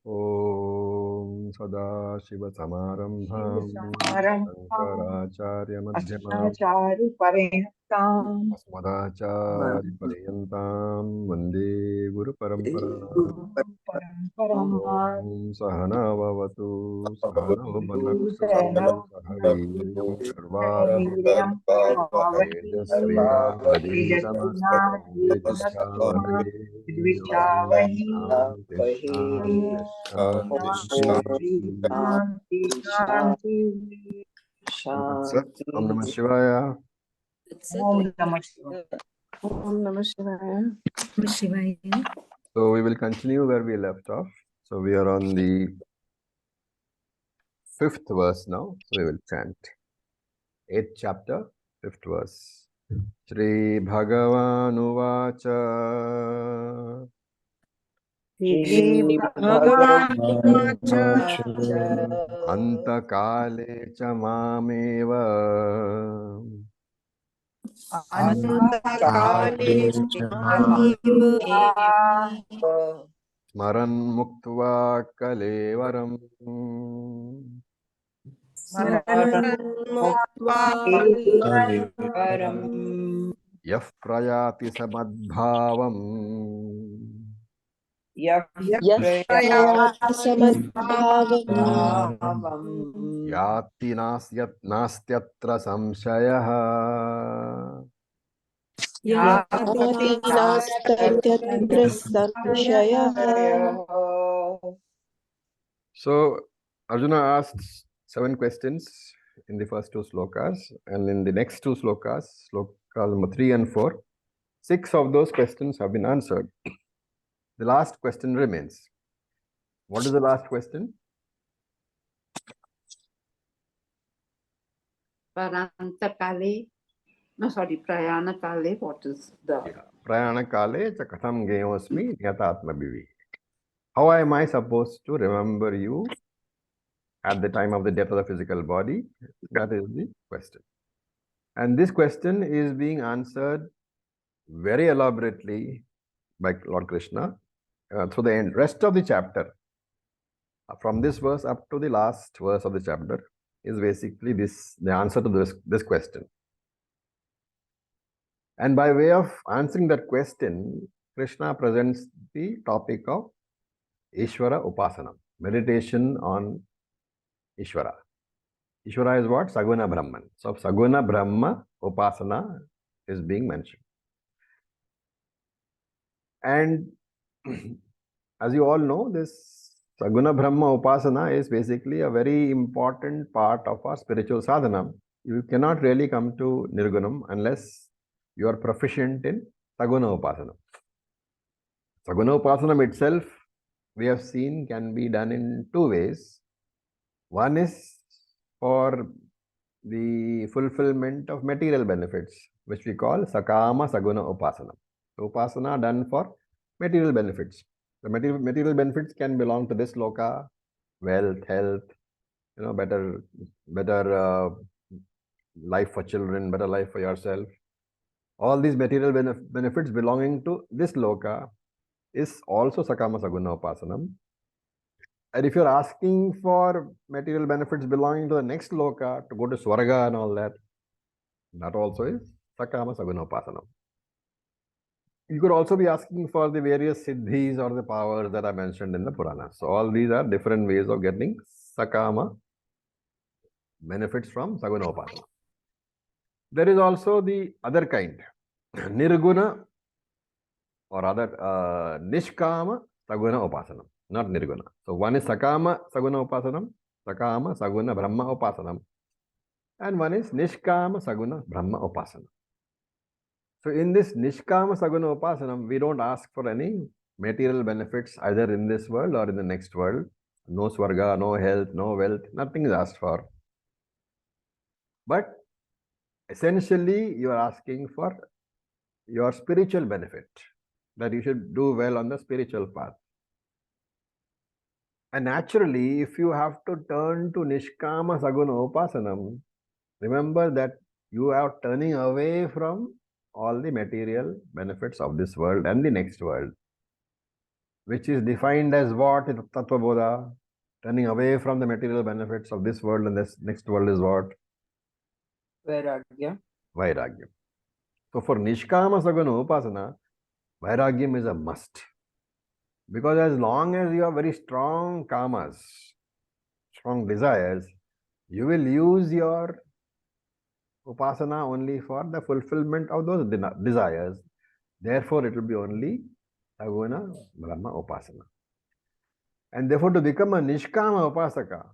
Om Sadashiva-Samarambham Shankaracharya-Madhyamam Acharya-Paryantam Asmadacharya-Paryantam Vande Guru-Paramparam. Paramparam Om Sahana-Vavatu Sahana-Bhanaktu Sahaviryam Sahaviryam Karvavahem Tejasvinavadhitamastु Vidvishavahe Vidvishavahi Shanti Shanti Shanti. Shanti Shanti That's it. Shanti. Om Namah Shivaya. Om Namah Shivaya. Om Namah Shivaya. So we will continue where we left off. So we are on the 5th verse now. So we will chant. 8th chapter, 5th verse. Shri Bhagavan Uvacha Shri Bhagavan Anta Kale Cha Mameva Smaran Muktva Kalevaram Yaf Prayati Samadbhavam Yati Nastyatra Samshayah So Arjuna asked 7 questions in the first 2 slokas, and in the next 2 slokas, sloka number 3 and 4, 6 of those questions have been answered. The last question remains. What is the last question? Parantakale. No, sorry, Prayana Kale. What is the? Prayana Kale cha katham geyosmi nyatatma bhivi. How am I supposed to remember you at the time of the death of the physical body? That is the question. And this question is being answered very elaborately by Lord Krishna through the rest of the chapter. From this verse up to the last verse of the chapter is basically the answer to this question. And by way of answering that question, Krishna presents the topic of Easwara Upasana, meditation on Easwara. Easwara is what? Saguna Brahman. So Saguna Brahma Upasana is being mentioned. And as you all know, this Saguna Brahma Upasana is basically a very important part of our spiritual sadhana. You cannot really come to Nirgunam unless you are proficient in Saguna Upasana. Saguna Upasanam itself, we have seen, can be done in 2 ways. One is for the fulfillment of material benefits, which we call Sakama Saguna Upasana. Upasana done for material benefits. The material benefits can belong to this loka, wealth, health, better life for children, better life for yourself. All these material benefits belonging to this loka is also Sakama Saguna Upasanam. And if you're asking for material benefits belonging to the next loka, to go to Swarga and all that, that also is Sakama Saguna Upasanam. You could also be asking for the various siddhis or the powers that are mentioned in the Purana. So all these are different ways of getting Sakama benefits from Saguna Upasana. There is also the other kind, Nirguna or other Nishkama Saguna Upasanam, not Nirguna. So one is Sakama Saguna Upasanam, Sakama Saguna Brahma Upasanam, and one is Nishkama Saguna Brahma Upasanam. So in this Nishkama Saguna Upasanam, we don't ask for any material benefits either in this world or in the next world. No Swarga, no health, no wealth, nothing is asked for. But essentially, you are asking for your spiritual benefit, that you should do well on the spiritual path. And naturally, if you have to turn to Nishkama Saguna Upasanam, remember that you are turning away from all the material benefits of this world and the next world. which is defined as what in Tattva Bodha? Turning away from the material benefits of this world and this next world is what? Vairagya. Vairagyam. So for Nishkama Saguna Upasana, Vairagyam is a must. Because as long as you have very strong kamas, strong desires, you will use your upasana only for the fulfillment of those desires. Therefore, it will be only Saguna Brahma Upasana. And therefore, to become a Nishkama Upasaka,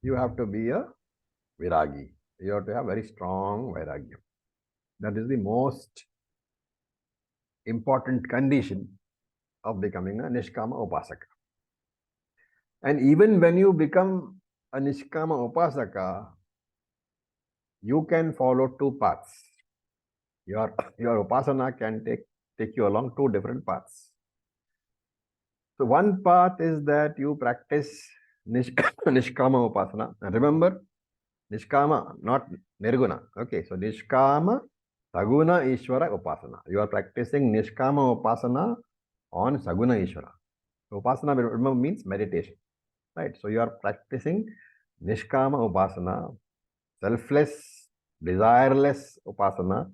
you have to be a Viragi. You have to have very strong Vairagya. That is the most important condition of becoming a Nishkama Upasaka. And even when you become a Nishkama Upasaka, you can follow two paths. Your Upasana can take you along two different paths. So one path is that you practice Nishkama Upasana. And remember, Nishkama, not Nirguna. Okay, so Nishkama Saguna Ishvara Upasana. You are practicing Nishkama Upasana on Saguna Ishvara. So Upasana, remember, means meditation. Right? So you are practicing Nishkama Upasana, selfless, desireless Upasana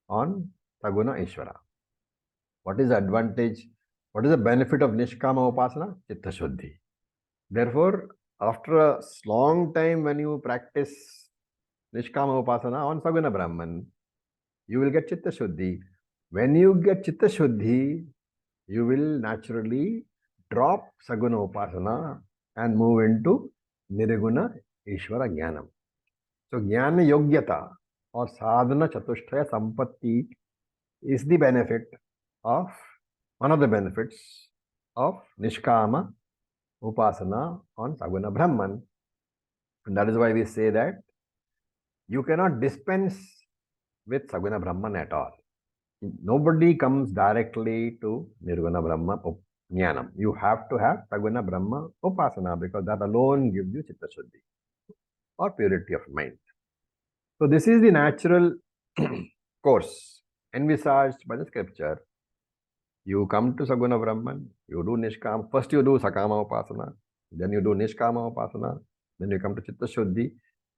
on Saguna Ishvara. What is the advantage? What is the benefit of Nishkama Upasana? Chitta Shuddhi. Therefore, after a long time when you practice Nishkama Upasana on Saguna Brahman, you will get Chitta Shuddhi. When you get Chitta Shuddhi, you will naturally drop Saguna Upasana and move into Nirguna Ishvara Jnanam. So Jnana Yogyata or Sadhana Chatushtaya Sampatti is the benefit of, one of the benefits of Nishkama Upasana on Saguna Brahman. And that is why we say that you cannot dispense with Saguna Brahman at all. Nobody comes directly to Nirguna Brahma Jnanam. You have to have Saguna Brahma Upasana because that alone gives you Chitta Shuddhi or purity of mind. So this is the natural course envisaged by the scripture. You come to Saguna Brahman, you do Nishkama. First you do Sakama Upasana, then you do Nishkama Upasana, then you come to Chitta Shuddhi,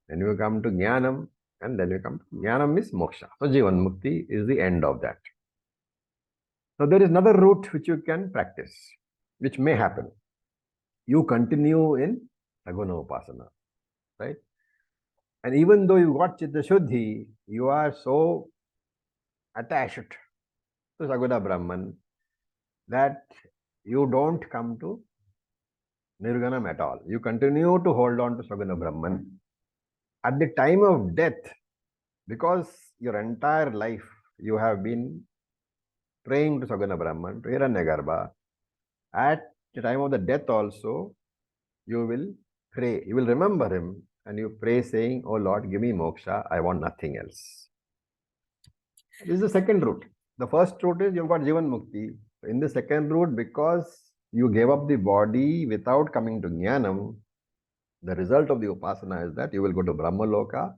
then you come to Jnanam, and then you come to Jnanam is Moksha. So Jivan Mukti is the end of that. So there is another route which you can practice, which may happen. You continue in Saguna Upasana, right? And even though you got Chitta Shuddhi, you are so attached to Saguna Brahman that you don't come to Nirganam at all. You continue to hold on to Saguna Brahman. At the time of death, because your entire life you have been praying to Saguna Brahman, to Hiranyagarbha, at the time of the death also, you will pray, you will remember him and you pray saying, "Oh Lord, give me moksha, I want nothing else." This is the second route. The first route is you've got Jivan Mukti. In the second route, because you gave up the body without coming to Jnanam, the result of the Upasana is that you will go to Brahma Loka,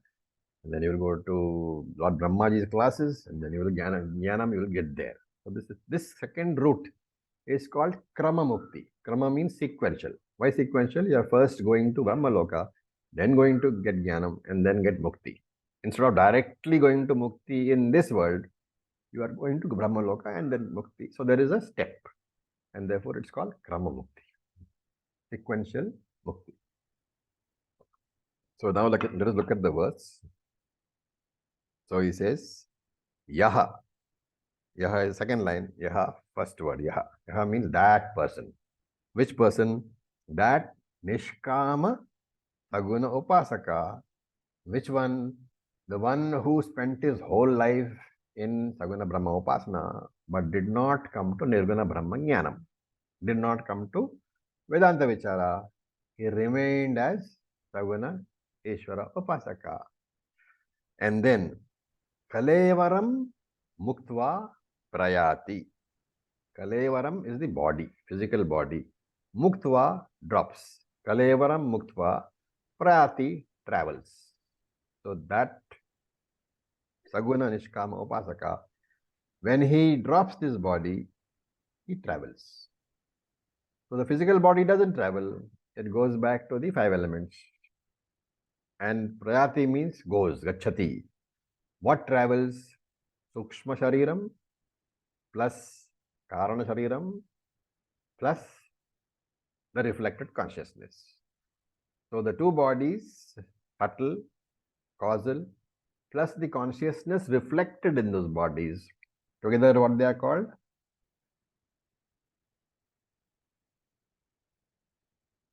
and then you will go to Lord Brahmaji's classes, and then you will Jnanam, you will get there. So this second route is called Krama Mukti. Krama means sequential. Why sequential? You are first going to Brahma Loka, then going to get Jnanam, and then get Mukti. Instead of directly going to Mukti in this world, you are going to Brahma Loka and then Mukti. So there is a step, and therefore it's called Krama Mukti, sequential Mukti. So now let us look at the verse. So he says, Yaha. Yaha is second line. Yaha, first word. Yaha. Yaha means that person. Which person? That Nishkama Saguna Upasaka. Which one? The one who spent his whole life in Saguna Brahma Upasana but did not come to Nirguna Brahma Jnanam. Did not come to Vedanta Vichara. He remained as Saguna Ishvara Upasaka. And then Kalevaram Muktva Prayati. Kalevaram is the body, physical body. Muktva drops. Kalevaram Muktva Prayati travels. So that Saguna Nishkama Upasaka, when he drops this body, he travels. So the physical body doesn't travel. It goes back to the 5 elements. And prayati means goes, gachati. What travels? Sukshma shariram plus karana shariram plus the reflected consciousness. So the two bodies, subtle, causal, plus the consciousness reflected in those bodies, together what they are called?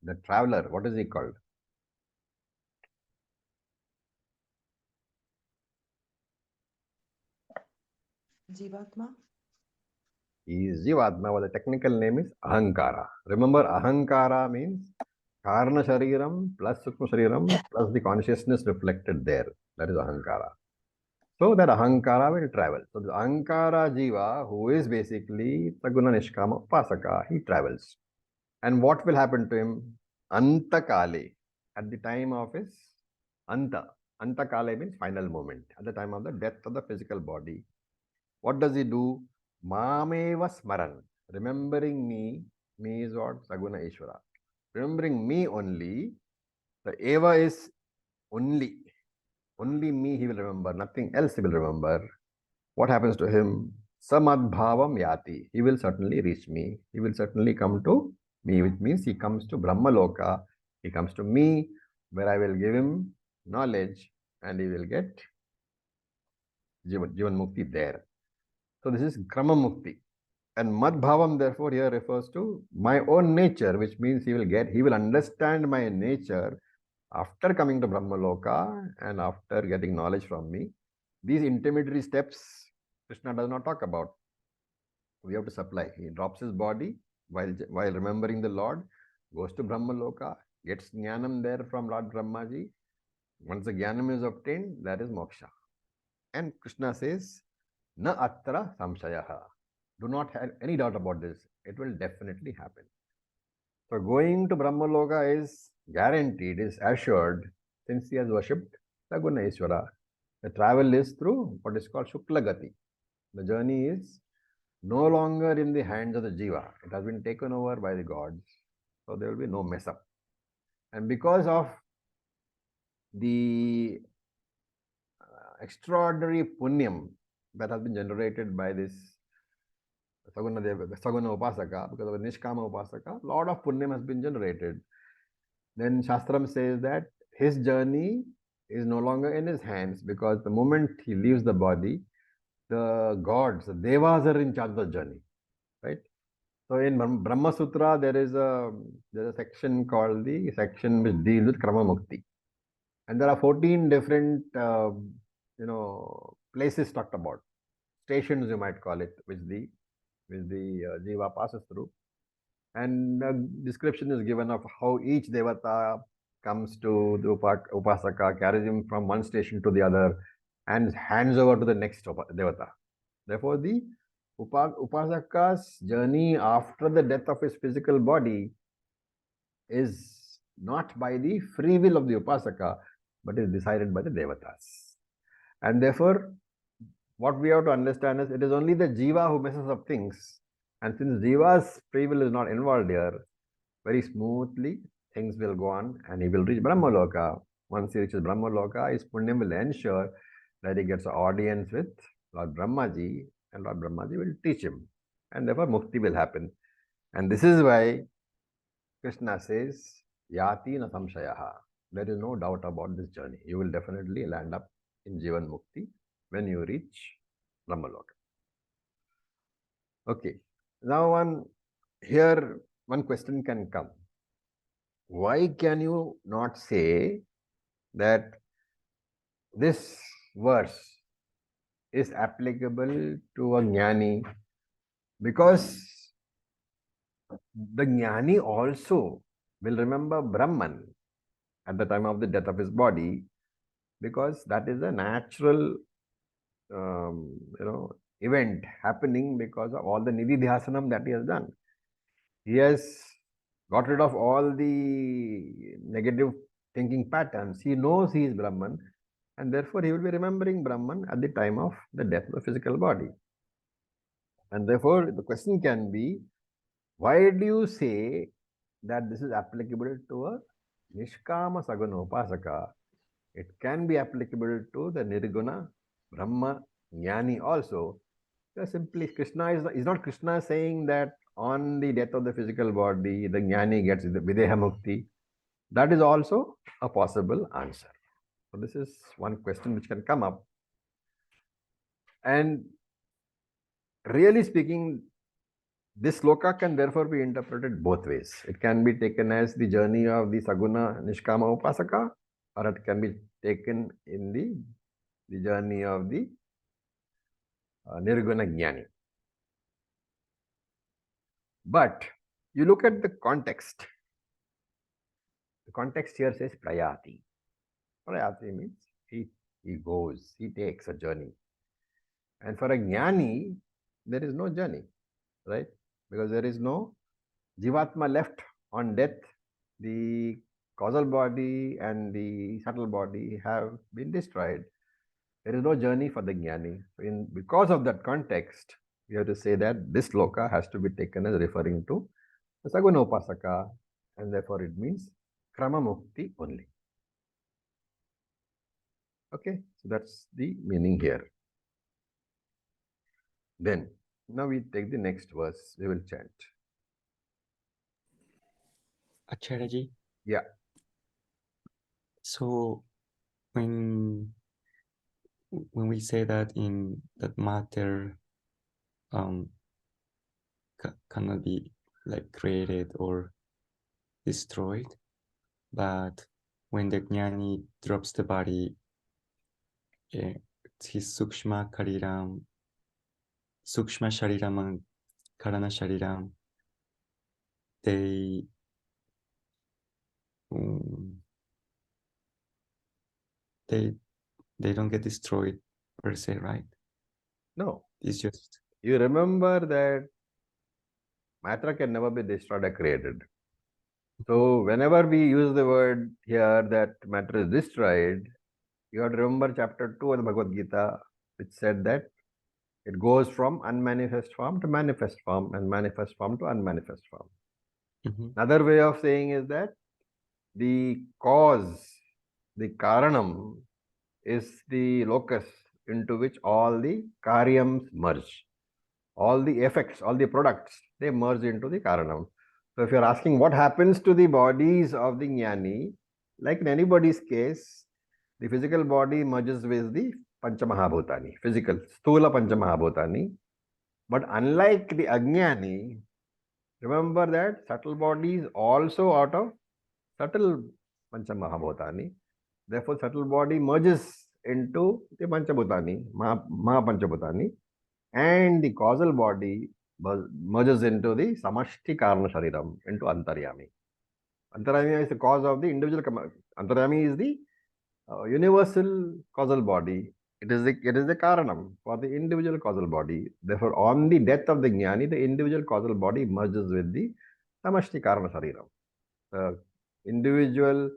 The traveler, what is he called? Jivatma. He is Jivatma, but the technical name is Ahankara. Remember, Ahankara means Karana Shariram plus Sukma Shariram plus the consciousness reflected there. That is Ahankara. So that Ahankara will travel. So the Ahankara Jiva, who is basically Saguna Nishkama Upasaka, he travels. And what will happen to him? Anta Kale, at the time of his Anta. Anta Kale means final moment, at the time of the death of the physical body. What does he do? Mameva Smaran. Remembering me is what? Saguna Ishvara. Remembering me only, the Eva is only me he will remember, nothing else he will remember. What happens to him? Samadbhavam yati. He will certainly reach me. He will certainly come to me, which means he comes to Brahmaloka. He comes to me, where I will give him knowledge and he will get Jivan Mukti there. So this is Krama Mukti. And Madbhavam, therefore, here refers to my own nature, which means he will understand my nature after coming to Brahmaloka and after getting knowledge from me. These intermediary steps, Krishna does not talk about. We have to supply. He drops his body while remembering the Lord, goes to Brahmaloka, gets Jnanam there from Lord Brahmaji. Once the Jnanam is obtained, that is moksha. And Krishna says, Na atra samshayaha. Do not have any doubt about this. It will definitely happen. So going to Brahmaloka is guaranteed, is assured, since he has worshipped Saguna Ishvara. The travel is through what is called Shuklagati. The journey is no longer in the hands of the Jiva. It has been taken over by the gods. So there will be no mess up. And because of the extraordinary punyam that has been generated by this Saguna Upasaka, because of the Nishkama Upasaka, a lot of punyam has been generated. Then Shastram says that his journey is no longer in his hands, because the moment he leaves the body, the gods, the devas are in charge of the journey, right? So in Brahma Sutra, there is a section called the section which deals with Krama Mukti. And there are 14 different, places talked about. Stations, you might call it, which the Jiva passes through. And a description is given of how each Devata comes to the Upasaka, carries him from one station to the other, and hands over to the next Devata. Therefore, the Upasaka's journey after the death of his physical body is not by the free will of the Upasaka, but is decided by the Devatas. And therefore, what we have to understand is it is only the Jiva who messes up things. And since Jiva's free will is not involved here, very smoothly things will go on and he will reach Brahmaloka. Once he reaches Brahmaloka, his punyam will ensure that he gets an audience with Lord Brahmaji, and Lord Brahmaji will teach him. And therefore mukti will happen. And this is why Krishna says, Yati na samshayaha. There is no doubt about this journey. You will definitely land up in Jivan Mukti when you reach Brahmaloka. Okay. Now one question can come. Why can you not say that this verse is applicable to a jnani? Because the jnani also will remember Brahman at the time of the death of his body, because that is a natural event happening because of all the nididhyasanam that he has done. He has got rid of all the negative thinking patterns. He knows he is Brahman, and therefore he will be remembering Brahman at the time of the death of the physical body. And therefore the question can be, Why do you say that this is applicable to a Nishkama Saguna Upasaka? It can be applicable to the Nirguna Brahma Jnani also. Because simply Krishna is not Krishna saying that on the death of the physical body, the Jnani gets the Videha Mukti. That is also a possible answer. So this is one question which can come up. And really speaking, this sloka can therefore be interpreted both ways. It can be taken as the journey of the Saguna Nishkama Upasaka, or it can be taken in the journey of the Nirguna Jnani. But you look at the context. The context here says Prayati. Prayati means he goes, he takes a journey. And for a Jnani, there is no journey, right? Because there is no Jivatma left on death. The causal body and the subtle body have been destroyed. There is no journey for the Jnani. Because of that context, we have to say that this sloka has to be taken as referring to the Saguna Upasaka, and therefore it means Krama Mukti only. Okay, so that's the meaning here. Then, now we take the next verse, we will chant. Acharya ji. Yeah. So when we say that in that matter cannot be like created or destroyed, but when the jnani drops the body, his sukshma shariram and karana shariram, they don't get destroyed per se, right? No. It's just... You remember that matter can never be destroyed or created. So whenever we use the word here that matter is destroyed, you have to remember chapter 2 of the Bhagavad Geeta, which said that it goes from unmanifest form to manifest form and manifest form to unmanifest form. Another way of saying is that the cause, the karanam, is the locus into which all the karyams merge. All the effects, all the products, they merge into the karanam. So if you're asking what happens to the bodies of the jnani, like in anybody's case, the physical body merges with the Panchamahabhutani, physical, Sthula Panchamahabhutani. But unlike the Ajnani, remember that subtle body is also out of subtle Panchamahabhutani. Therefore, subtle body merges into the Panchabhutani, Mahapanchabhutani, and the causal body merges into the Samashti Karana Shariram, into Antaryami. Antaryami is the cause of the individual. Antaryami is the universal causal body. It is the karanam for the individual causal body. Therefore, on the death of the jnani, the individual causal body merges with the samashti karana shariram. The individual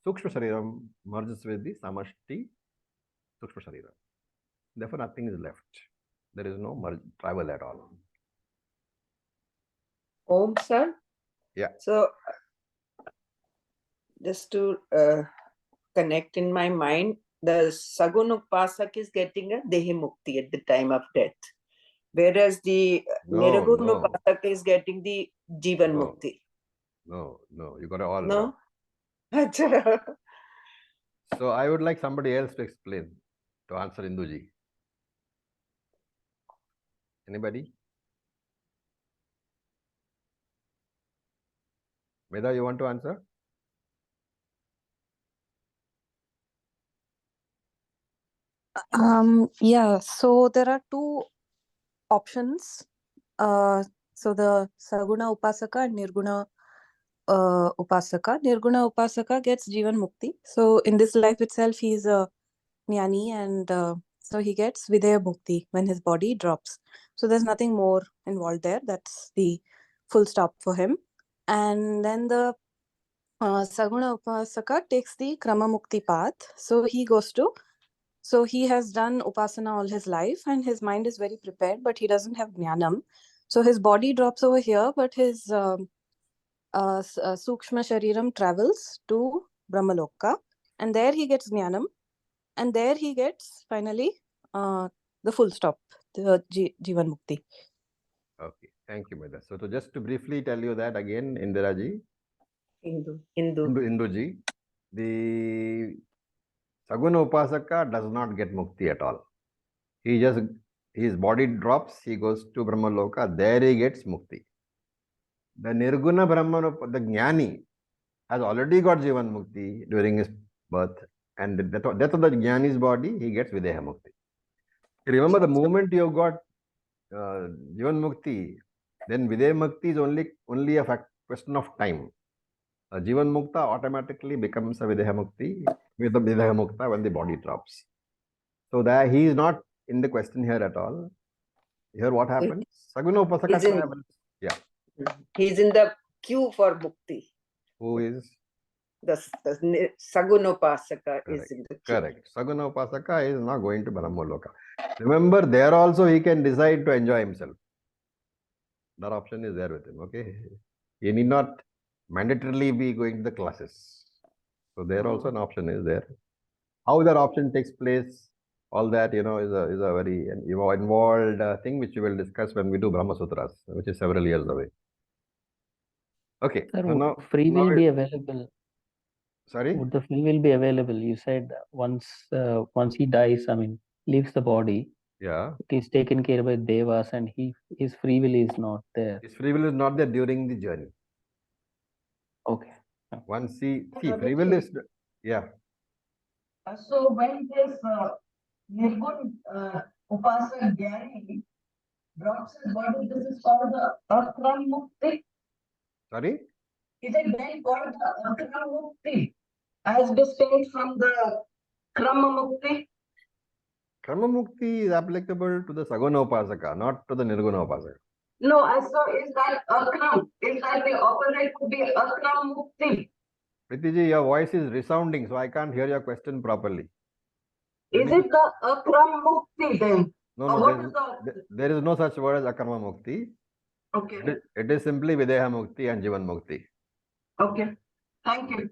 sukshma shariram merges with the samashti sukshma shariram. Therefore, nothing is left. There is no travel at all. Om, sir. Yeah. So, just to connect in my mind, the Saguna Upasak is getting a Dehi Mukti at the time of death, whereas the Nirguna Upasak is getting the Jivan Mukti. No, you got it all No? wrong. So I would like somebody else to explain, to answer Induji. Anybody? Veda, you want to answer? Yeah, so there are two options. So the Saguna Upasaka and Nirguna Upasaka. Nirguna Upasaka gets Jivan Mukti. So in this life itself, he's a Jnani, and so he gets Videha Mukti when his body drops. So there's nothing more involved there. That's the full stop for him. And then the Saguna Upasaka takes the Krama Mukti path. So he has done Upasana all his life and his mind is very prepared, but he doesn't have Jnanam. So his body drops over here, but his Sukshma Shariram travels to Brahmaloka, and there he gets Jnanam, and there he gets finally the full stop, the Jivan Mukti. Okay, thank you, Meda. So just to briefly tell you that again, Indiraji, Induji, the Saguna Upasaka does not get mukti at all. His body drops, he goes to Brahmaloka, there he gets mukti. The Nirguna Brahman, the Jnani, has already got Jivan Mukti during his birth, and the death of the Jnani's body, he gets Videha Mukti. Remember, the moment you got Jivan Mukti, then Videha Mukti is only a question of time. Jivan Mukta automatically becomes a Videha Mukti with the Videha Mukta when the body drops. So that he is not in the question here at all. Here what happens? Saguna Upasaka. Yeah. He's in the queue for mukti. Who is? The Saguna Upasaka is in the queue. Correct. Saguna Upasaka is not going to Brahmaloka. Remember, there also he can decide to enjoy himself. That option is there with him. Okay. He need not mandatorily be going to the classes. So there also an option is there. How that option takes place, all that, is a very involved thing which we will discuss when we do Brahma Sutras, which is several years away. Okay. Sir, So would now, free will be available? Sorry? Would the free will be available? You said once he dies, leaves the body, Yeah. it is taken care by Devas, and his free will is not there. His free will is not there during the journey. Okay. Once free will is, yeah. So when this Nirgun Upasaka Jnani drops his body, this is called the Akram Mukti. Sorry? Is it then called the Akram Mukti as distinct from the Krama Mukti? Karma Mukti is applicable to the Saguna Upasaka, not to the Nirguna Upasaka. No, so is that Akram? Is that the opposite would be Akram Mukti? Pritiji, your voice is resounding, so I can't hear your question properly. Is it the Akram Mukti then? No, there is no such word as Akarma Mukti. Okay. It is simply Videha Mukti and Jivan Mukti. Okay. Thank you.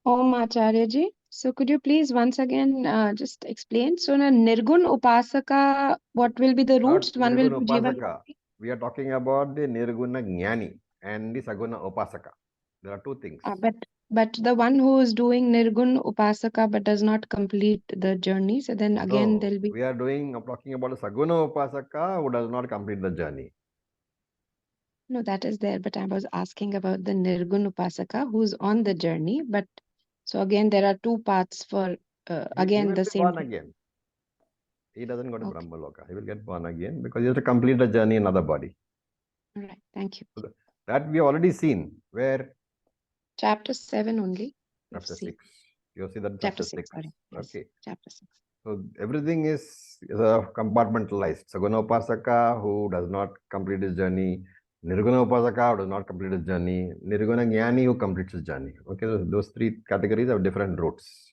Om Acharya ji. So could you please once again just explain? So in a Nirgun Upasaka, what will be the roots? Not One will Nirguna be Jivan. Upasaka. We are talking about the Nirguna Jnani and the Saguna Upasaka. There are two things. But the one who is doing Nirgun Upasaka but does not complete the journey, so then again there'll be. We are talking about a Saguna Upasaka who does not complete the journey. No, that is there, but I was asking about the Nirgun Upasaka who's on the journey. But so again, there are two paths for again the same. Born again. He doesn't go to Brahmaloka. He will get born again because he has to complete the journey in another body. All right, thank you. So that we have already seen. Where? Chapter 7 only. Chapter 6. You see that Chapter 6. Sorry. Yes. Okay. Chapter 6. So everything is compartmentalized. Saguna Upasaka who does not complete his journey. Nirguna Upasaka who does not complete his journey. Nirguna Jnani who completes his journey. Okay, so those three categories have different routes.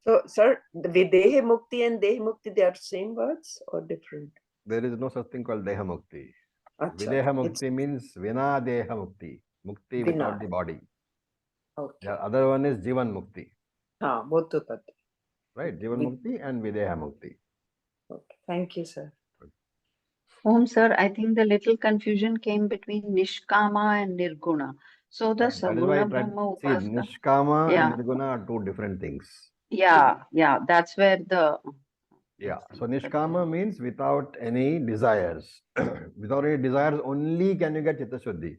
So, sir, the Videha Mukti and Deha Mukti, they are same words or different? There is no such thing called Deha Mukti. Achha, Videha Mukti means Vina Deha Mukti. Mukti without the body. Okay. The other one is Jivan Mukti. Both to that. Right, Jivan Mukti and Videha Mukti. Okay. Thank you, sir. Om sir, I think the little confusion came between Nishkama and Nirguna. So the Saguna Brahma See, Upasaka. Nishkama and Nirguna are two different things. Yeah, that's where the. Yeah, so Nishkama means without any desires. Without any desires, only can you get Chitta Shuddhi.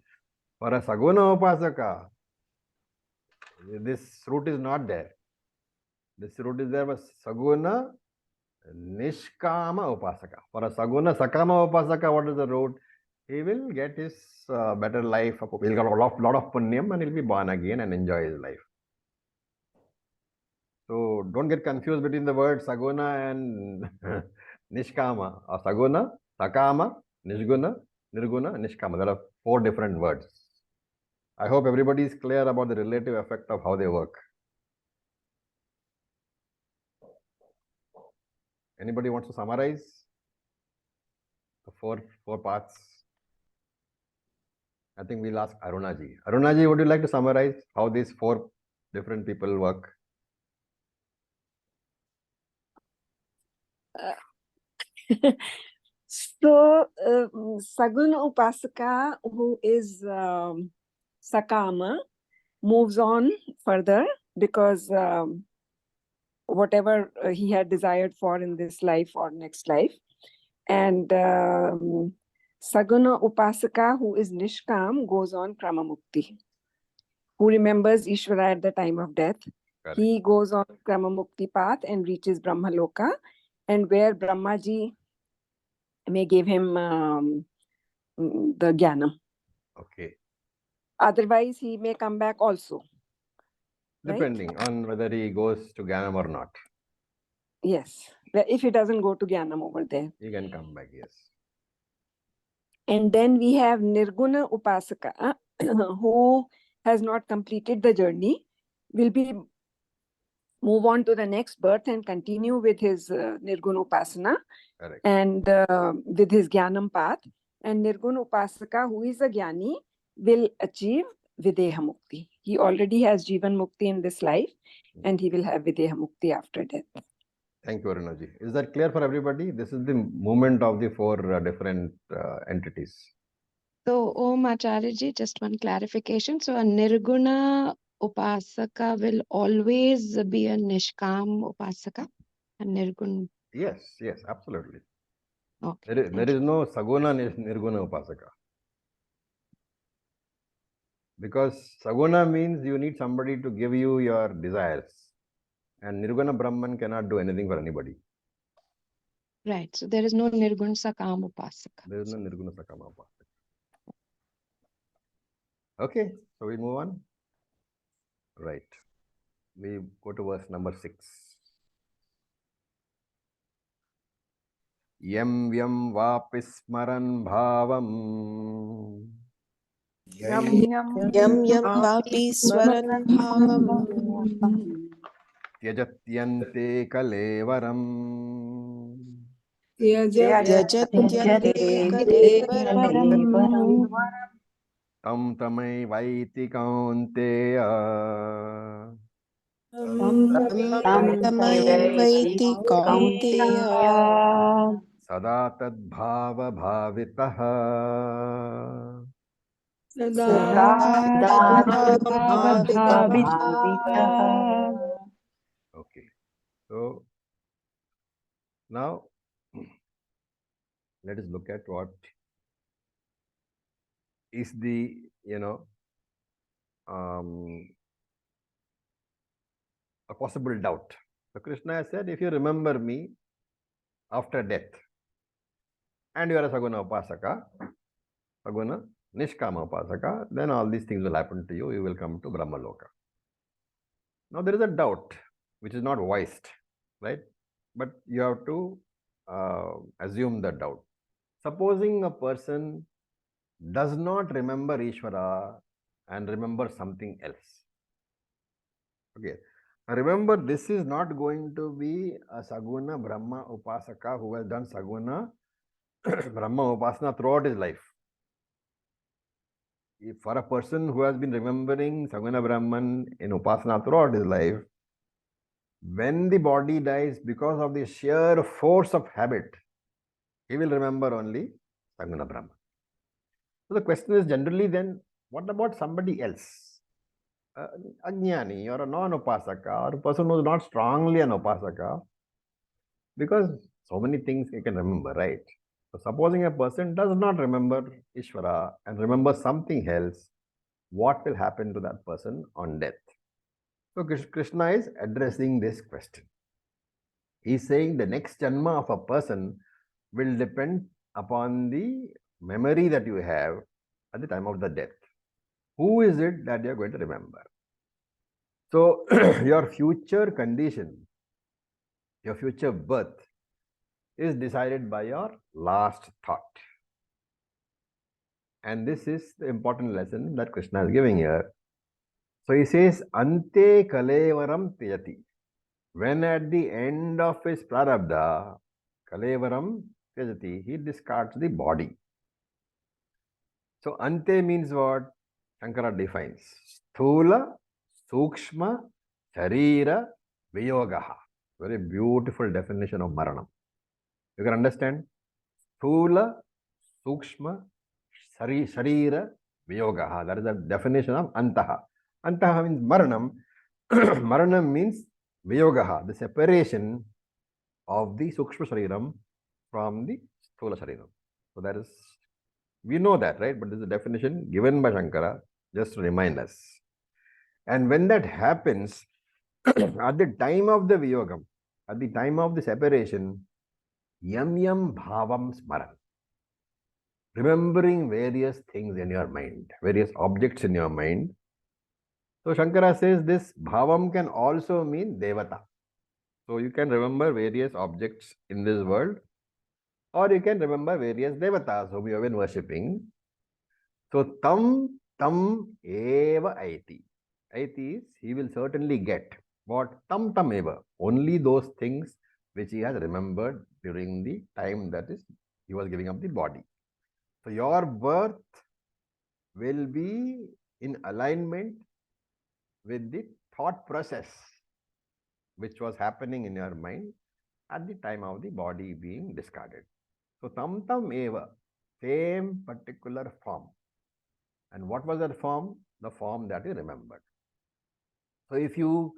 For a Saguna Upasaka, this route is not there. This route is there, but Saguna Nishkama Upasaka. For a Saguna Sakama Upasaka, what is the route? He will get his better life. He'll get a lot of punyam and he'll be born again and enjoy his life. So don't get confused between the words Saguna and Nishkama. Or Saguna, Sakama, Nishguna, Nirguna, Nishkama. There are 4 different words. I hope everybody is clear about the relative effect of how they work. Anybody wants to summarize? The four paths. I think we'll ask Arunaji. Arunaji, would you like to summarize how these four different people work? So, Saguna Upasaka, who is Sakama, moves on further because whatever he had desired for in this life or next life. And Saguna Upasaka, who is Nishkam, goes on Kramamukti, who remembers Ishvara at the time of death. Correct. He goes on Kramamukti path and reaches Brahmaloka, and where Brahmaji may give him the Jnana. Okay. Otherwise, he may come back also. Depending on whether he goes to Jnanam or not. Yes. If he doesn't go to Jnanam over there. He can come back, yes. And then we have Nirguna Upasaka, who has not completed the journey, will be move on to the next birth and continue with his Nirguna Upasana. Correct. And with his Jnanam path. And Nirguna Upasaka, who is a Jnani, will achieve Videha Mukti. He already has Jivan Mukti in this life, and he will have Videha Mukti after death. Thank you, Arunaji. Is that clear for everybody? This is the movement of the four different entities. So, Om Acharya, just one clarification. So, a Nirguna Upasaka will always be a Nishkam Upasaka? A Nirguna? Yes, absolutely. Okay. There is no Saguna Nirguna Upasaka. Because Saguna means you need somebody to give you your desires. And Nirguna Brahman cannot do anything for anybody. Right. So, there is no Nirguna Sakam Upasaka. There is no Nirguna Sakama Upasaka. Okay, so we move on. Right. We go to verse number 6. Yam yam vapi smaran bhavam Yam Yam yam vapi smaran bhavam tyajatyante kalevaram tyajatyante kalevaram tam tamai vaiti kaunteya tamai vaiti kaunteya sada tad bhava bhavitaha Okay, so now let us look at what is the, a possible doubt. So Krishna has said, if you remember me after death, and you are a Saguna Upasaka, Saguna Nishkama Upasaka, then all these things will happen to you. You will come to Brahmaloka. Now there is a doubt which is not voiced, right? But you have to assume the doubt. Supposing a person does not remember Ishvara and remember something else. Okay. Now remember, this is not going to be a Saguna Brahma Upasaka who has done Saguna Brahma Upasana throughout his life. If for a person who has been remembering Saguna Brahman in Upasana throughout his life, when the body dies because of the sheer force of habit, he will remember only Saguna Brahman. So the question is generally then, what about somebody else? Ajnani or a non-Upasaka or a person who is not strongly an Upasaka, because so many things he can remember, right? So supposing a person does not remember Ishvara and remembers something else, what will happen to that person on death? So Krishna is addressing this question. He is saying the next janma of a person will depend upon the memory that you have at the time of the death. Who is it that you are going to remember? So your future condition, your future birth is decided by your last thought. And this is the important lesson that Krishna is giving here. So he says, Ante Kalevaram Tiyati. When at the end of his prarabdha, Kalevaram Tyajati, he discards the body. So ante means what? Shankara defines. Sthula, Sukshma, Sharira, Viyogaha. Very beautiful definition of Maranam. You can understand? Sthula, Sukshma, Sharira, Viyogaha. That is the definition of Antaha. Antaha means Maranam. Maranam means Viyogaha, the separation of the Sukshma Shariram from the Sthula Shariram. So that is, we know that, right? But this is a definition given by Shankara just to remind us. And when that happens, at the time of the Viyogam, at the time of the separation, Yam Yam Bhavam Smaran. Remembering various things in your mind, various objects in your mind. So Shankara says this Bhavam can also mean Devata. So you can remember various objects in this world, or you can remember various Devatas whom you have been worshipping. So tam eva aiti. Aiti is he will certainly get. What? Tam eva. Only those things which he has remembered during the time that is he was giving up the body. So your birth will be in alignment with the thought process which was happening in your mind at the time of the body being discarded. So tam eva, same particular form. And what was that form? The form that you remembered. So if you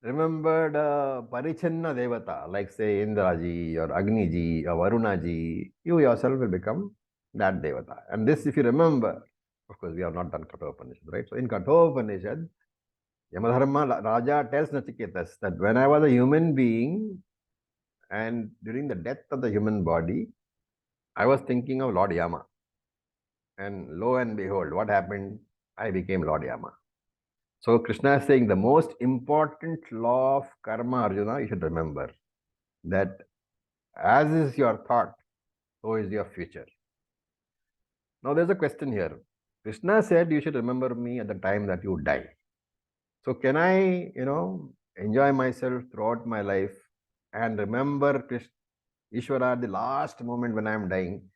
remembered Parichanna Devata, like say Indraji or Agniji or Varunaji, you yourself will become that Devata. And this, if you remember, of course, we have not done Kathopanishad, right? So in Kathopanishad, Yamadharma Raja tells Nachiketas that when I was a human being and during the death of the human body, I was thinking of Lord Yama. And lo and behold, what happened? I became Lord Yama. So Krishna is saying the most important law of karma, Arjuna, you should remember that as is your thought, so is your future. Now there's a question here. Krishna said you should remember me at the time that you die. So can I, enjoy myself throughout my life and remember Easwaran at the last moment when I am dying?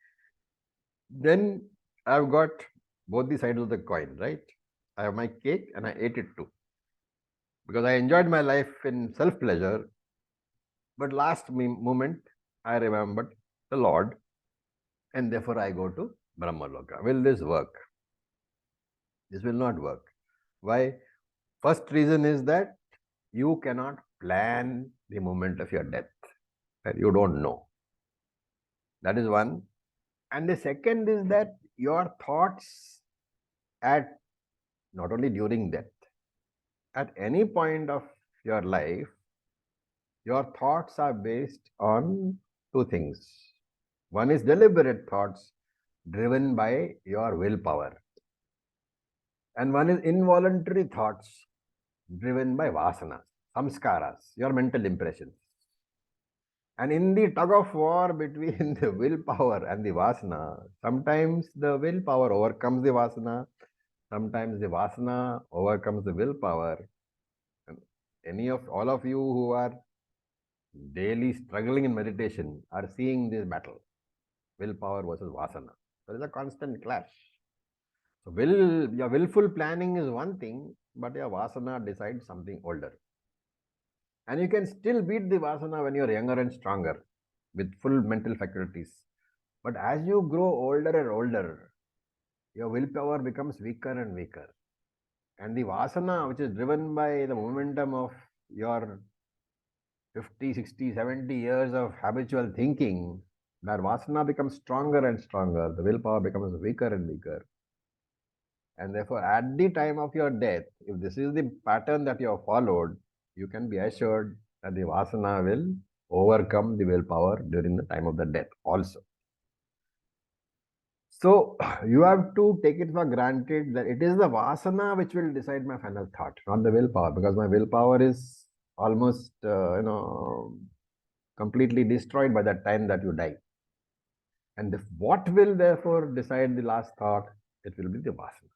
Then I've got both the sides of the coin, right? I have my cake and I ate it too. Because I enjoyed my life in self-pleasure, but last moment I remembered the Lord and therefore I go to Brahmaloka. Will this work? This will not work. Why? First reason is that you cannot plan the moment of your death. You don't know. That is one. And the second is that your thoughts at not only during death, at any point of your life, your thoughts are based on two things. One is deliberate thoughts driven by your willpower. And one is involuntary thoughts driven by vasanas, samskaras, your mental impressions. And in the tug of war between the willpower and the vasana, sometimes the willpower overcomes the vasana, sometimes the vasana overcomes the willpower. And all of you who are daily struggling in meditation are seeing this battle, willpower versus vasana. There is a constant clash. So your willful planning is one thing, but your vasana decides something older. And you can still beat the vasana when you're younger and stronger with full mental faculties. But as you grow older and older, your willpower becomes weaker and weaker. And the vasana, which is driven by the momentum of your 50, 60, 70 years of habitual thinking, that vasana becomes stronger and stronger. The willpower becomes weaker and weaker. And therefore, at the time of your death, if this is the pattern that you have followed, you can be assured that the vasana will overcome the willpower during the time of the death also. So, you have to take it for granted that it is the vasana which will decide my final thought, not the willpower, because my willpower is almost, completely destroyed by the time that you die. And what will therefore decide the last thought? It will be the vasana.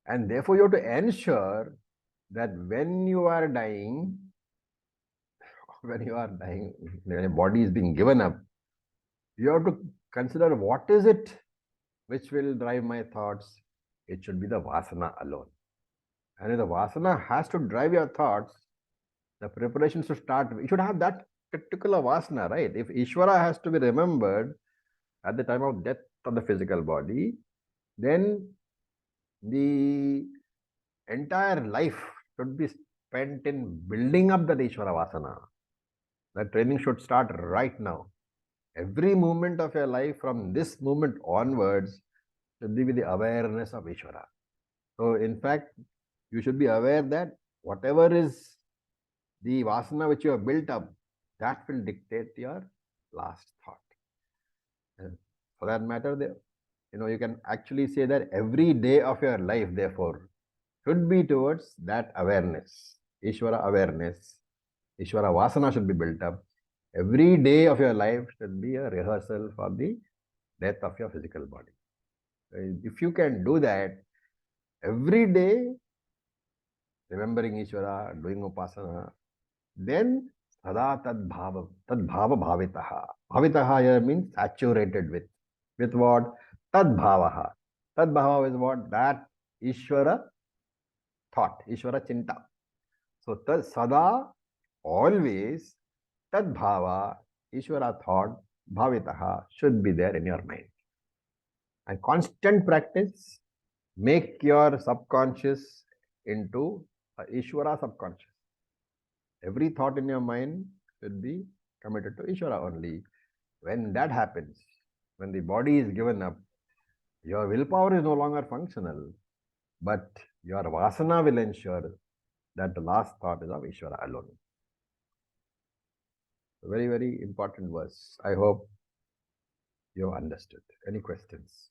And therefore, you have to ensure that when you are dying, when your body is being given up, You have to consider what is it which will drive my thoughts. It should be the vasana alone. And if the vasana has to drive your thoughts, the preparations to start, you should have that particular vasana, right? If Ishvara has to be remembered at the time of death of the physical body, then the entire life should be spent in building up that Ishvara vasana. That training should start right now. Every moment of your life from this moment onwards should be with the awareness of Ishvara. So, in fact, you should be aware that whatever is the vasana which you have built up, that will dictate your last thought. And for that matter, you can actually say that every day of your life, therefore, should be towards that awareness, Ishvara awareness. Ishvara vasana should be built up. Every day of your life should be a rehearsal for the death of your physical body. If you can do that every day, remembering Ishvara, doing upasana, then sada tad bhava bhavitaha. Bhavitaha here means saturated with. With what? Tad bhavaha. Tad bhava is what? That Ishvara thought, Ishvara chinta. So tad sada, always, tad bhava, Ishvara thought, bhavitaha should be there in your mind. And constant practice, make your subconscious into Ishvara subconscious. Every thought in your mind should be committed to Ishvara only. When that happens, when the body is given up, your willpower is no longer functional, but your vasana will ensure that the last thought is of Ishvara alone. A very, very important verse. I hope you have understood. Any questions?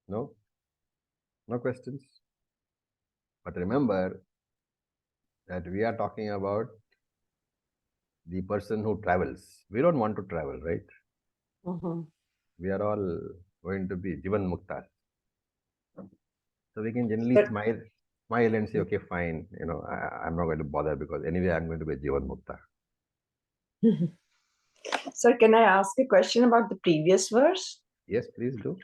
No? No questions? But remember that we are talking about the person who travels. We don't want to travel, right? We are all going to be Jivan Mukta. So we can generally smile and say, okay, fine, I'm not going to bother because anyway I'm going to be Jivan Mukta. Sir, can I ask a question about the previous verse? Yes, please do.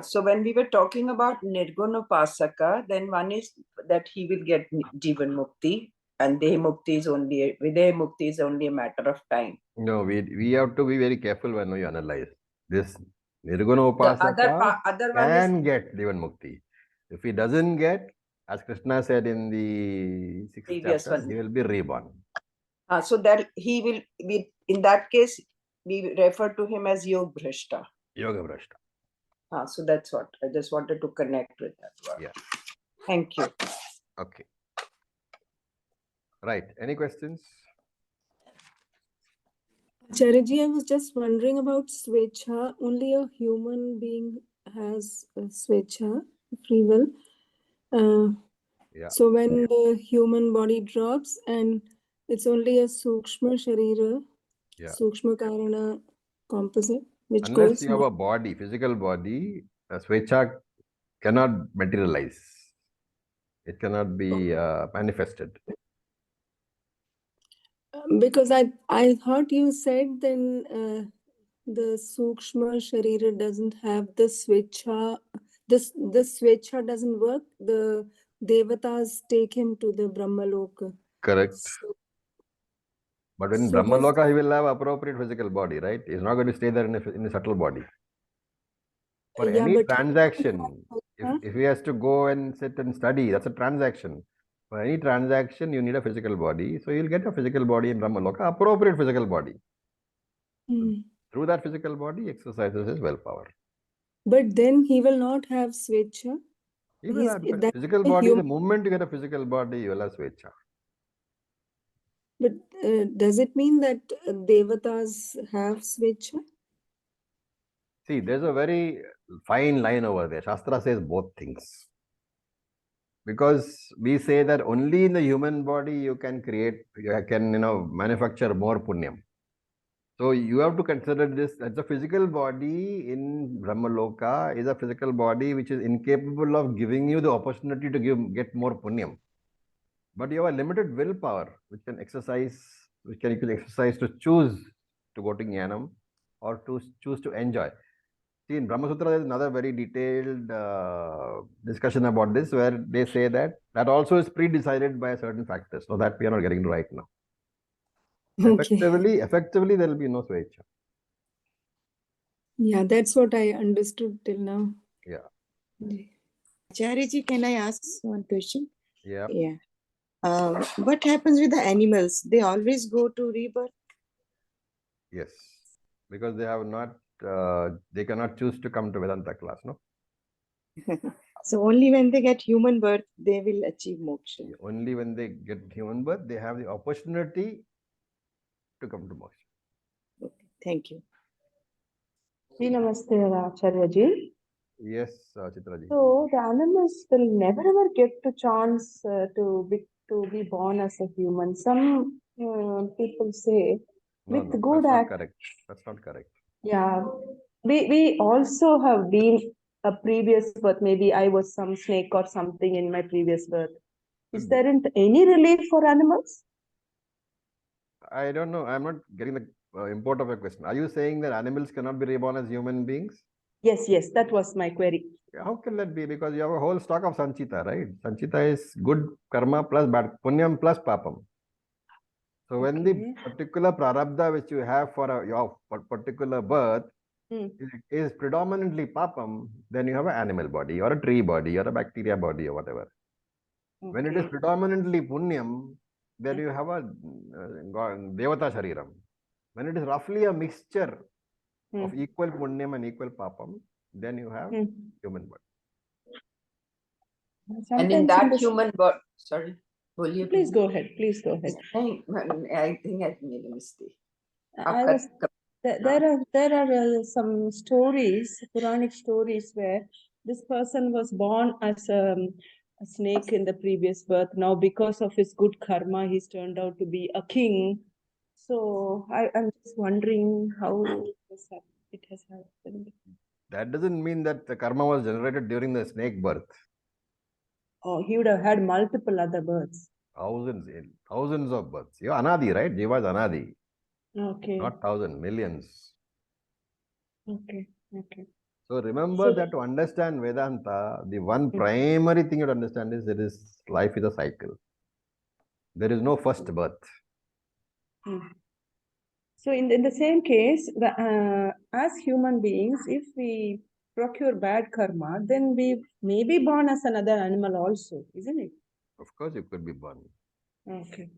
So when we were talking about Nirguna Upasaka, then one is that he will get Jivan Mukti, and Videha Mukti is only a matter of time. No, we have to be very careful when we analyze this. Nirguna Upasaka can get Jivan Mukti. If he doesn't get, as Krishna said in the 6th previous chapter, one, he will be reborn. So that he will be, in that case, we refer to him as Yoga Bhrashta. Yoga Bhrashta. So that's what I just wanted to connect with that word. Yeah. Thank you. Okay. Right. Any questions? Acharya, I was just wondering about Svecha. Only a human being has Svecha, free will. Yeah. So when the human body drops and it's only a Sukshma Sharira, Sukshma Karana composite, which unless goes. you have a body, physical body, Svecha cannot materialize. It cannot be manifested. Because I thought you said then the Sukshma Sharira doesn't have the Svecha. The Svecha doesn't work. The Devatas take him to the Brahmaloka. Correct. So, but in so Brahmaloka, he will have appropriate physical body, right? He's not going to stay there in a subtle body. For any transaction, if he has to go and sit and study, that's a transaction. For any transaction, you need a physical body. So you'll get a physical body in Brahmaloka, appropriate physical body. Through that physical body, exercises his willpower. But then he will not have Svecha. He will have physical body. The moment you get a physical body, you will have Svecha. But does it mean that Devatas have Svecha? See, there's a very fine line over there. Shastra says both things. Because we say that only in the human body you can manufacture more punyam. So you have to consider this as a physical body in Brahmaloka is a physical body which is incapable of giving you the opportunity to get more punyam. But you have a limited willpower, which can exercise, which can you can exercise to choose to go to Jnanam or to choose to enjoy. See, in Brahma Sutra, there's another very detailed discussion about this, where they say that that also is pre-decided by certain factors, so that we are not getting to right now. Okay. Effectively, there will be no Svecha. Yeah, that's what I understood till now. Yeah. Acharya, can I ask one question? Yeah. Yeah. What happens with the animals? They always go to rebirth? Yes. Because they have not, they cannot choose to come to Vedanta class, no? So only when they get human birth, they will achieve moksha. Only when they get human birth, they have the opportunity to come to moksha. Okay. Thank you. Namaste, Acharya ji. Yes, Chitraji. So the animals will never ever get the chance to be born as a human. Some people say with No, good that's not act. correct. That's not correct. Yeah, we also have been a previous birth. Maybe I was some snake or something in my previous birth. Is there any relief for animals? I don't know. I'm not getting the import of your question. Are you saying that animals cannot be reborn as human beings? Yes, that was my query. How can that be? Because you have a whole stock of sanchita, right? Sanchita is good karma plus bad punyam plus papam. So when the particular prarabdha which you have for your particular birth is predominantly papam, then you have an animal body or a tree body or a bacteria body or whatever. When it is predominantly punyam, then you have a devata shariram. When it is roughly a mixture of equal punyam and equal papam, then you have human body. And in that human body, sorry. Please go ahead. I think I made a mistake. There are some stories, Puranic stories, where this person was born as a snake in the previous birth. Now, because of his good karma, he's turned out to be a king. So I'm just wondering how it has happened. That doesn't mean that the karma was generated during the snake birth. Oh, he would have had multiple other births. Thousands of births. You're anadi, right? Jiva is anadi. Okay. Not thousand, millions. Okay. So remember that to understand Vedanta, the one primary thing you have to understand is life is a cycle. There is no first birth. So in the same case, as human beings, if we procure bad karma, then we may be born as another animal also, isn't it? Of course, you could be born. Okay.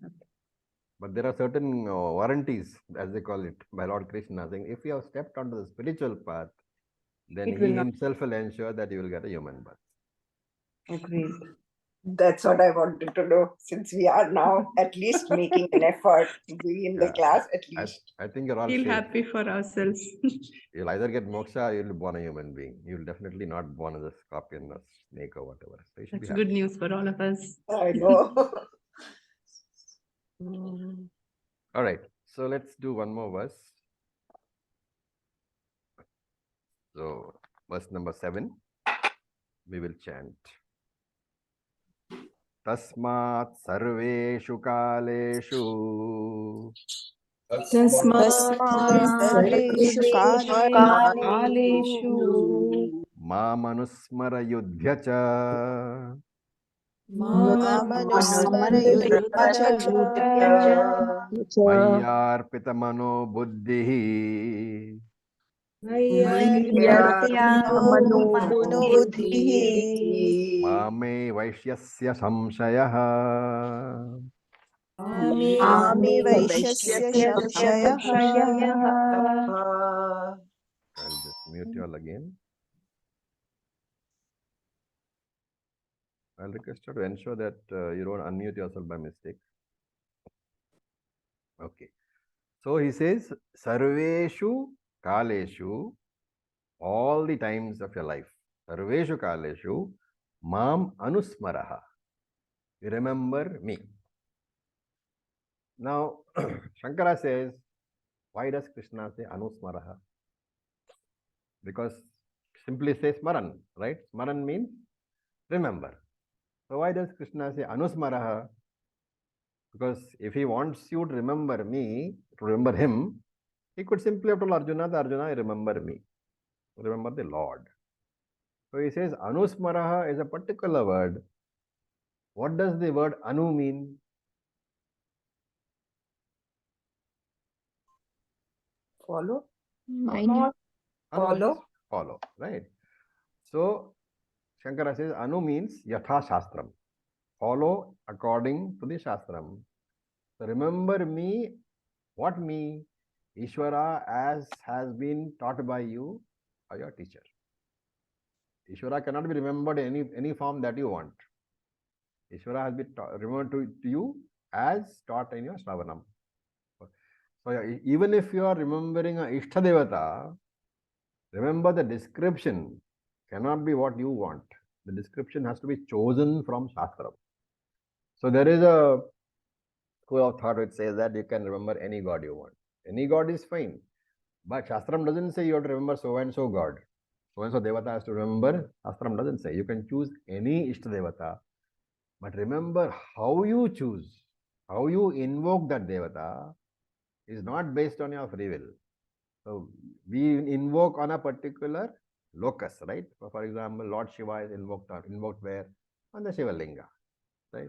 But there are certain warranties, as they call it, by Lord Krishna, saying if you have stepped onto the spiritual path, then he himself will ensure that you will get a human birth. Agreed. That's what I wanted to know, since we are now at least making an effort to be in the class, at least. I think you're all Feel safe. happy for ourselves. You'll either get moksha or you'll be born a human being. You'll definitely not born as a scorpion or snake or whatever. So you should be happy. Good news for all of us. I know. All right. So let's do one more verse. So verse number 7, we will chant. Tasmat sarveshu kaleshu सर्वेषु कालेषु मामनुस्मर युध्य च मामनुस्मरयुध्य च मय्यार्पितमनो बुद्धिः मनोबुद्धिः मामे वैश्यस्य संशयः मामे वैश्यस्य संशयः. I'll just mute you all again. I'll request you to ensure that you don't unmute yourself by mistake. Okay. So he says, Sarveshu Kaleshu, all the times of your life. Sarveshu Kaleshu, Mam Anusmaraha. Remember me. Now, Shankara says, why does Krishna say Anusmaraha? Because simply says Smaran, right? Smaran means remember. So why does Krishna say Anusmaraha? Because if he wants you to remember me, to remember him, he could simply have told Arjuna, Arjuna, remember me, remember the Lord. So he says, Anusmaraha is a particular word. What does the word Anu mean? Follow. Mind. Follow. Follow, right? So Shankara says Anu means Yatha Shastram. Follow according to the Shastram. So remember me. What me? Ishvara as has been taught by you or your teacher. Ishvara cannot be remembered in any form that you want. Ishvara has been remembered to you as taught in your Shravanam. So even if you are remembering a Ishtadevata, remember the description cannot be what you want. The description has to be chosen from Shastra. So there is a school of thought which says that you can remember any god you want. Any god is fine. But Shastram doesn't say you have to remember so and so god. So and so Devata has to remember. Shastram doesn't say. You can choose any Ishtadevata. But remember how you choose, how you invoke that Devata is not based on your free will. So we invoke on a particular locus, right? For example, Lord Shiva is invoked where? On the Shiva Linga, right?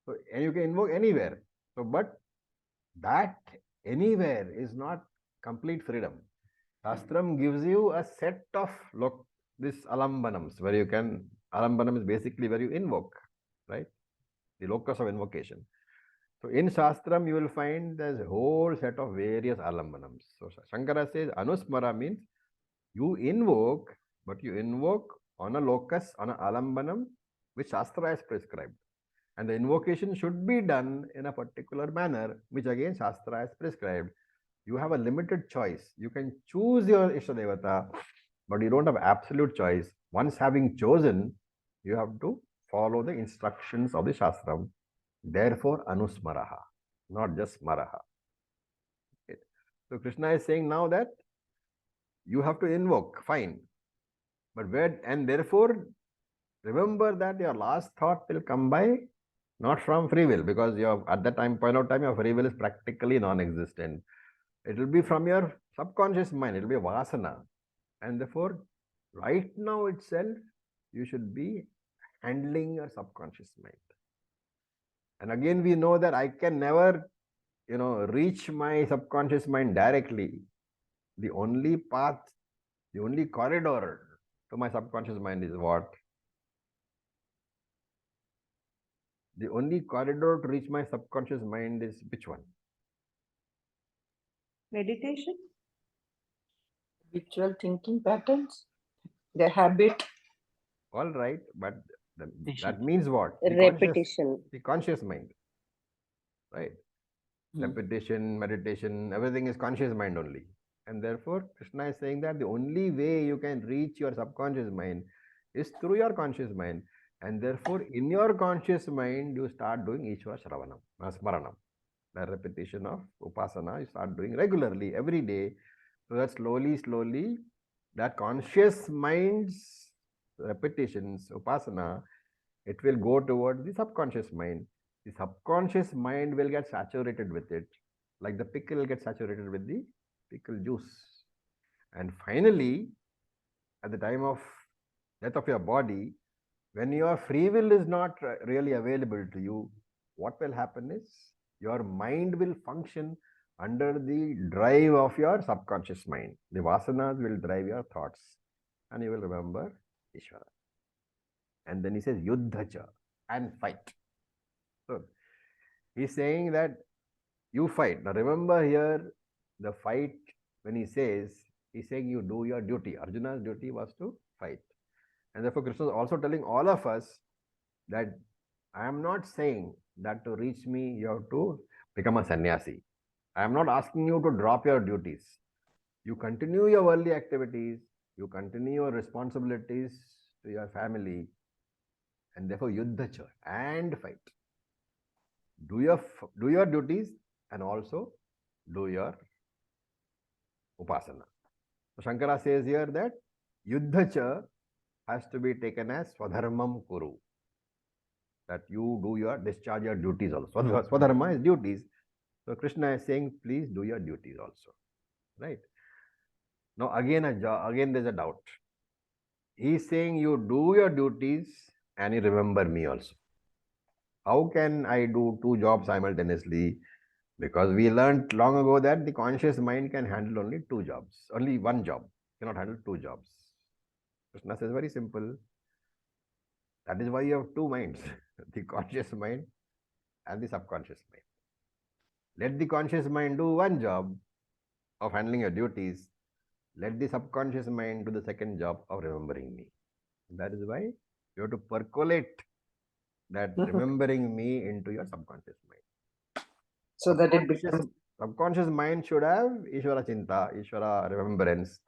So and you can invoke anywhere. So but that anywhere is not complete freedom. Shastram gives you a set of this alambanams where you can, alambanam is basically where you invoke, right? The locus of invocation. So in Shastram, you will find there's a whole set of various alambanams. So Shankara says Anusmara means you invoke, but you invoke on a locus, on an alambanam, which Shastra has prescribed. And the invocation should be done in a particular manner, which again Shastra has prescribed. You have a limited choice. You can choose your Ishtadevata, but you don't have absolute choice. Once having chosen, you have to follow the instructions of the Shastram. Therefore, Anusmaraha, not just Maraha. Okay. So Krishna is saying now that you have to invoke, fine. But and therefore, remember that your last thought will come by not from free will, because at that point of time, your free will is practically non-existent. It will be from your subconscious mind. It will be vasana. And therefore, right now itself, you should be handling your subconscious mind. And again, we know that I can never, reach my subconscious mind directly. The only path, the only corridor to my subconscious mind is what? The only corridor to reach my subconscious mind is which one? Meditation? Habitual thinking patterns, the habit. All right, but that means what? Repetition. The conscious mind, right? Repetition, meditation, everything is conscious mind only. And therefore, Krishna is saying that the only way you can reach your subconscious mind is through your conscious mind. And therefore, in your conscious mind, you start doing Ishvara Shravanam, Smaranam. The repetition of Upasana, you start doing regularly, every day. So that slowly, that conscious mind's repetitions, Upasana, it will go towards the subconscious mind. The subconscious mind will get saturated with it, like the pickle will get saturated with the pickle juice. And finally, at the time of death of your body, when your free will is not really available to you, what will happen is your mind will function under the drive of your subconscious mind. The vasanas will drive your thoughts, and you will remember Ishvara. And then he says, Yuddhacha, and fight. So he's saying that you fight. Now remember here, the fight, when he says, he's saying you do your duty. Arjuna's duty was to fight. And therefore Krishna is also telling all of us that I am not saying that to reach me, you have to become a sannyasi. I am not asking you to drop your duties. You continue your worldly activities, you continue your responsibilities to your family, and therefore yuddhacha, and fight. Do your duties and also do your upasana. So Shankara says here that yuddhacha has to be taken as swadharmam kuru. that you do your discharge your duties also. Swadharma is duties. So Krishna is saying, please do your duties also. Right? Now again there's a doubt. He's saying you do your duties and you remember me also. How can I do two jobs simultaneously? Because we learned long ago that the conscious mind can handle only two jobs, only one job, cannot handle two jobs. Krishna says very simple. That is why you have two minds, the conscious mind and the subconscious mind. Let the conscious mind do one job of handling your duties. Let the subconscious mind do the second job of remembering me. That is why you have to percolate that remembering me into your subconscious mind. So that it becomes... Subconscious mind should have Ishvara Chinta, Ishvara remembrance,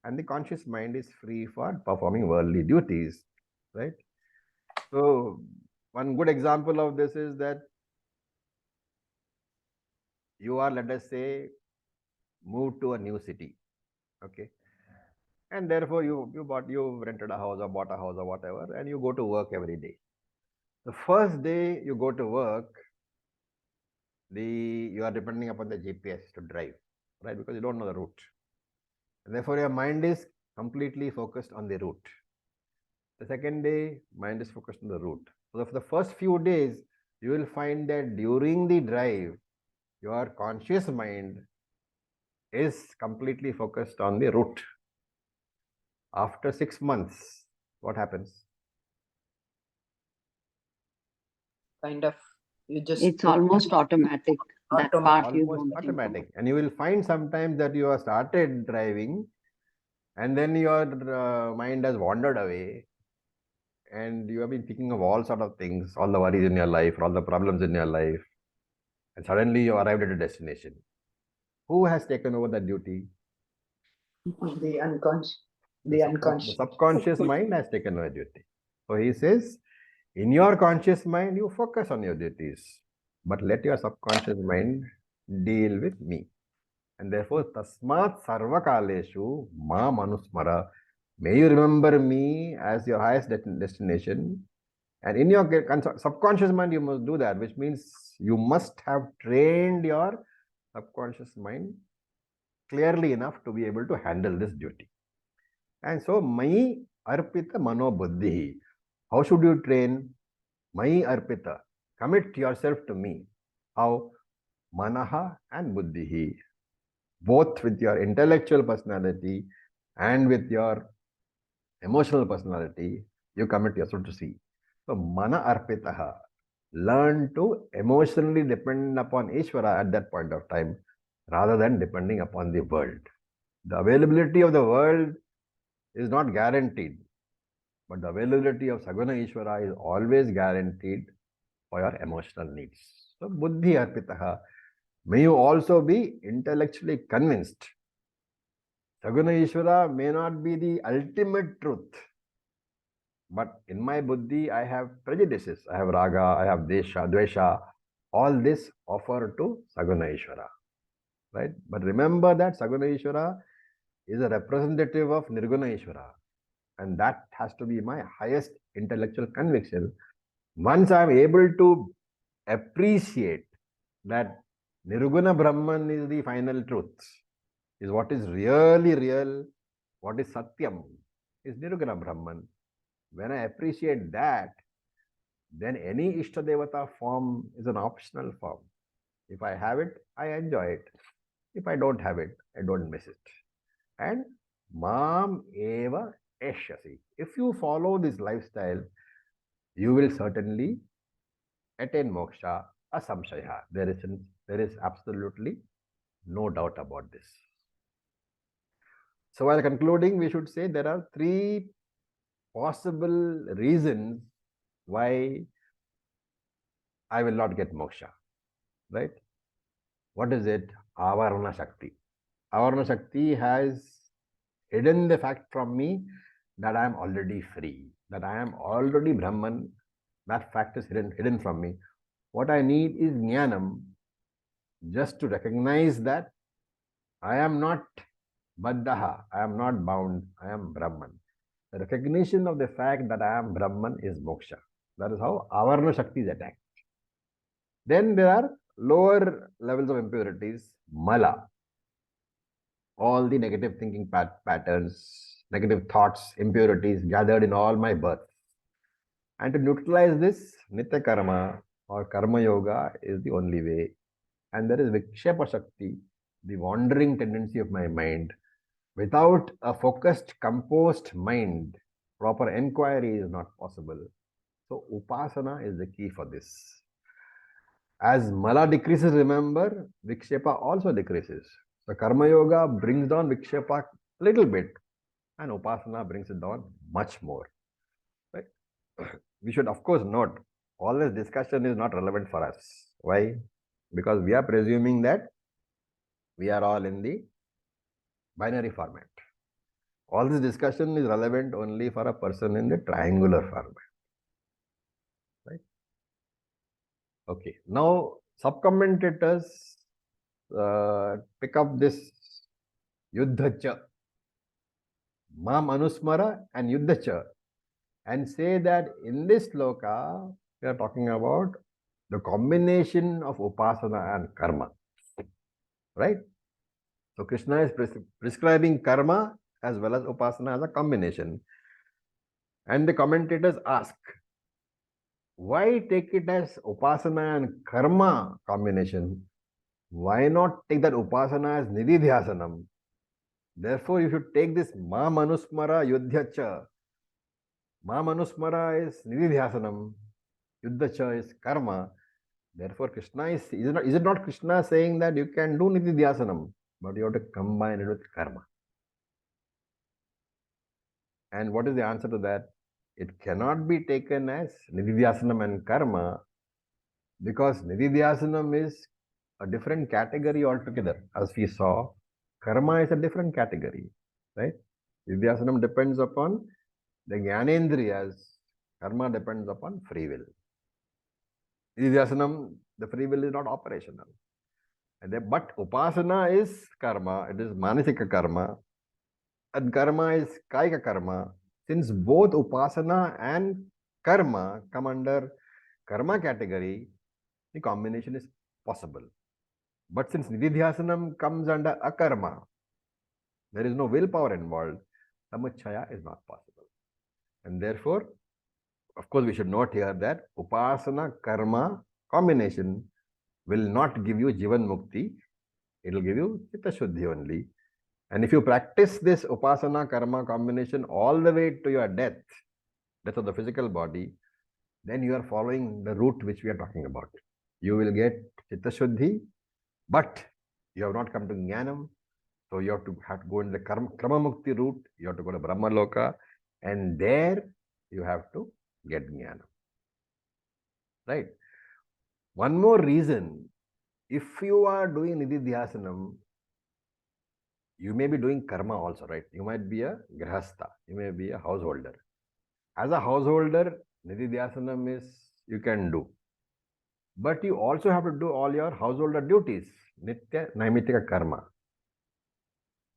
and the conscious mind is free for performing worldly duties, right? So, one good example of this is that you are, let us say, moved to a new city, okay? And therefore, you rented a house or bought a house or whatever, and you go to work every day. The first day you go to work, you are depending upon the GPS to drive, right? Because you don't know the route. And therefore, your mind is completely focused on the route. The second day, mind is focused on the route. So for the first few days, you will find that during the drive, your conscious mind is completely focused on the route. After 6 months, what happens? Kind of, you just... It's almost automatic. That part you Almost don't automatic. think And you will find sometimes that you have started driving and then your mind has wandered away and you have been thinking of all sort of things, all the worries in your life, all the problems in your life, and suddenly you arrived at a destination. Who has taken over that duty? The unconscious. The subconscious mind has taken over duty. So he says, in your conscious mind, you focus on your duties, but let your subconscious mind deal with me. And therefore, tasmat sarvakaleshu ma manusmara. May you remember me as your highest destination. And in your subconscious mind, you must do that, which means you must have trained your subconscious mind clearly enough to be able to handle this duty. And so, mai arpita mano buddhi. How should you train? Mai arpita. Commit yourself to me. How? Manaha and buddhihi. Both with your intellectual personality and with your emotional personality, you commit yourself to see. So, mana arpitaha. Learn to emotionally depend upon Ishvara at that point of time rather than depending upon the world. The availability of the world is not guaranteed, but the availability of Saguna Ishvara is always guaranteed for your emotional needs. So, buddhi arpitaha. May you also be intellectually convinced. Saguna Ishvara may not be the ultimate truth, but in my buddhi, I have prejudices. I have raga, I have desha, dvesha. All this offer to Saguna Ishvara, right? But remember that Saguna Ishvara is a representative of Nirguna Ishvara, and that has to be my highest intellectual conviction. Once I am able to appreciate that Nirguna Brahman is the final truth, is what is really real, what is Satyam, is Nirguna Brahman. When I appreciate that, then any Ishtadevata form is an optional form. If I have it, I enjoy it. If I don't have it, I don't miss it. And Mam Eva Eshyasi. If you follow this lifestyle, you will certainly attain moksha asamshaya. There is absolutely no doubt about this. So while concluding, we should say there are three possible reasons why I will not get moksha, right? What is it? Avarana Shakti. Avarana Shakti has hidden the fact from me that I am already free, that I am already Brahman. That fact is hidden from me. What I need is Jnanam, just to recognize that I am not Baddhaha, I am not bound, I am Brahman. The recognition of the fact that I am Brahman is moksha. That is how Avarna Shakti is attacked. Then there are lower levels of impurities, Mala. All the negative thinking patterns, negative thoughts, impurities gathered in all my births. And to neutralize this, Nitya Karma or Karma Yoga is the only way. And there is Vikshepa Shakti, the wandering tendency of my mind. Without a focused, composed mind, proper inquiry is not possible. So Upasana is the key for this. As Mala decreases, remember, Vikshepa also decreases. So Karma Yoga brings down Vikshepa a little bit, and Upasana brings it down much more. Right? We should, of course, note all this discussion is not relevant for us. Why? Because we are presuming that we are all in the binary format. All this discussion is relevant only for a person in the triangular format. Right? Okay. Now, sub-commentators pick up this Yuddhacha, Mam Anusmara and Yuddhacha, and say that in this sloka, we are talking about the combination of Upasana and Karma. Right? So Krishna is prescribing Karma as well as Upasana as a combination. And the commentators ask, why take it as Upasana and Karma combination? Why not take that Upasana as Nididhyasanam? Therefore, you should take this Ma Manusmara Yuddhacha. Ma Manusmara is Nididhyasanam. Yuddhacha is Karma. Therefore, Krishna is it not Krishna saying that you can do Nididhyasanam, but you have to combine it with Karma? And what is the answer to that? It cannot be taken as Nididhyasanam and Karma, because Nididhyasanam is a different category altogether. As we saw, Karma is a different category, right? Nididhyasanam depends upon the Jnanendriyas. Karma depends upon free will. Nididhyasanam, the free will is not operational. But Upasana is Karma, it is Manasika Karma, and Karma is Kaika Karma. Since both Upasana and Karma come under Karma category, the combination is possible. But since Nididhyasanam comes under Akarma, there is no willpower involved, Samuchaya is not possible. And therefore, of course, we should note here that Upasana Karma combination will not give you Jivan Mukti, it will give you Chitta Shuddhi only. And if you practice this Upasana Karma combination all the way to your death of the physical body, then you are following the route which we are talking about. You will get Chitta Shuddhi, but you have not come to Jnanam. So you have to go in the Krama Mukti route, you have to go to Brahma Loka, and there you have to get Jnanam. Right? One more reason, if you are doing Nididhyasanam, you may be doing karma also, right? You might be a grihastha, you may be a householder. As a householder, Nididhyasanam is you can do. But you also have to do all your householder duties, Nitya Naimittika Karma.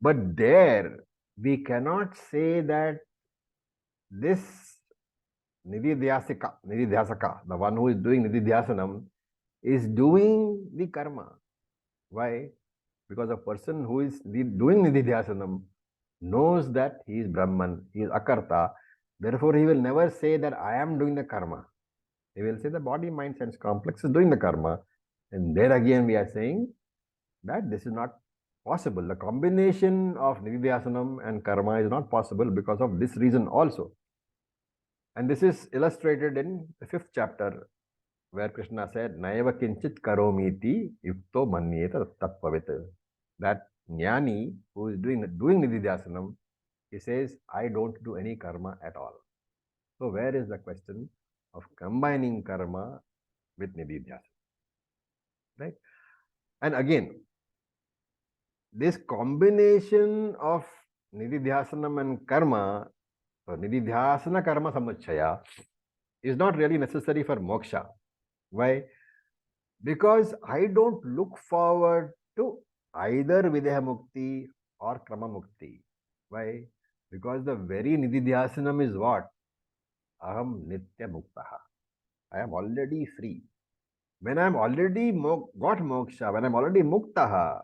But there, we cannot say that this Nididhyasaka, the one who is doing Nididhyasanam, is doing the karma. Why? Because a person who is doing Nididhyasanam knows that he is Brahman, he is Akarta. Therefore, he will never say that I am doing the karma. He will say the body, mind, sense complex is doing the karma. And there again we are saying that this is not possible. The combination of Nididhyasanam and karma is not possible because of this reason also. And this is illustrated in the 5th chapter, where Krishna said, Naiva kinchit karomiti yukto manyeta tappavit. That Jnani, who is doing Nididhyasanam, he says, I don't do any karma at all. So where is the question of combining karma with Nididhyasanam? Right? And again, this combination of Nididhyasanam and karma, so Nididhyasana karma samuchaya, is not really necessary for moksha. Why? Because I don't look forward to either Videha Mukti or Krama Mukti. Why? Because the very Nididhyasanam is what? Aham Nitya Muktaha. I am already free. When I'm already got moksha, when I'm already muktaha,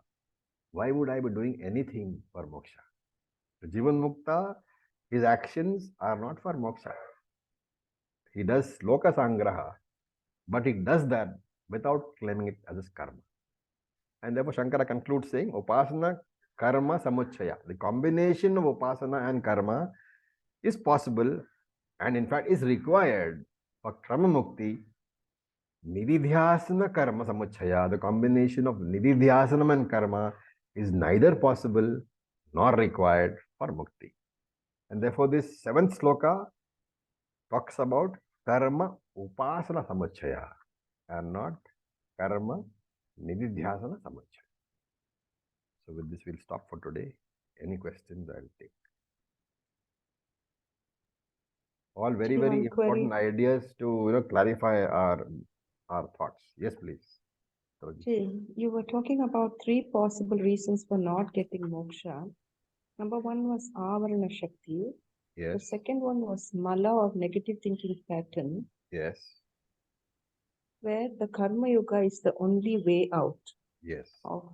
why would I be doing anything for moksha? The Jivan Mukta, his actions are not for moksha. He does loka sangraha, but he does that without claiming it as his karma. And therefore Shankara concludes saying, Upasana karma samuchaya. The combination of upasana and karma is possible and in fact is required for krama mukti. Nididhyasana karma samuchaya. The combination of nididhyasanam and karma is neither possible nor required for mukti. And therefore this seventh sloka talks about karma upasana samuchaya and not karma nididhyasana samuchaya. So with this we'll stop for today. Any questions I'll take. All very, very important ideas to clarify our thoughts. Yes, please. Jay, you were talking about 3 possible reasons for not getting moksha. Number 1 was avarana shakti. Yes. The second one was mala or negative thinking pattern. Yes. Where the karma yoga is the only way out. Yes. Of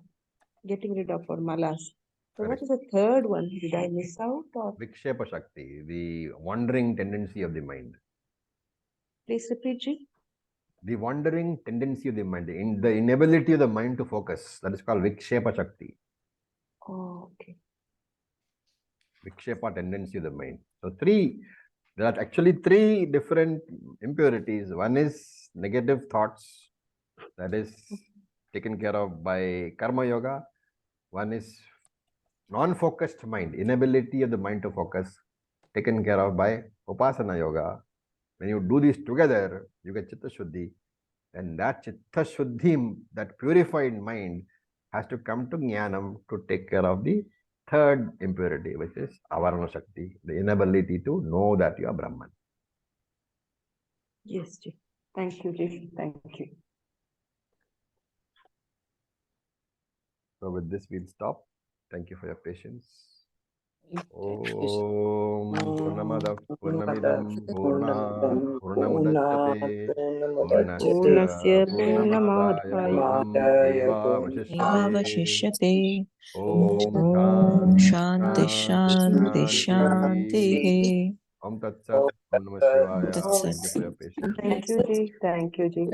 getting rid of our malas. So Correct. what is the third one? Did I miss out or? Vikshepa Shakti, the wandering tendency of the mind. Please repeat, Ji. The wandering tendency of the mind, the inability of the mind to focus. That is called Vikshepa Shakti. Oh, okay. Vikshepa tendency of the mind. So there are actually 3 different impurities. One is negative thoughts, that is taken care of by karma yoga. One is non-focused mind, inability of the mind to focus, taken care of by upasana yoga. When you do these together, you get chitta shuddhi, and that chitta shuddhi, that purified mind, has to come to jnanam to take care of the third impurity, which is avarana shakti, the inability to know that you are Brahman. Yes, Ji. Thank you, Ji. Thank you. So with this, we'll stop. Thank you for your patience. Om Purnamada Purnamidam Purnat Purnamudachyate Purnasya Purnamadaya Vashishyate. Om Om Shanti Shanti Shanti. Om Tat Sat. Om Namah Shivaya. Tat Sat. Thank you for your patience. Thank you, Ji. Thank you, Ji.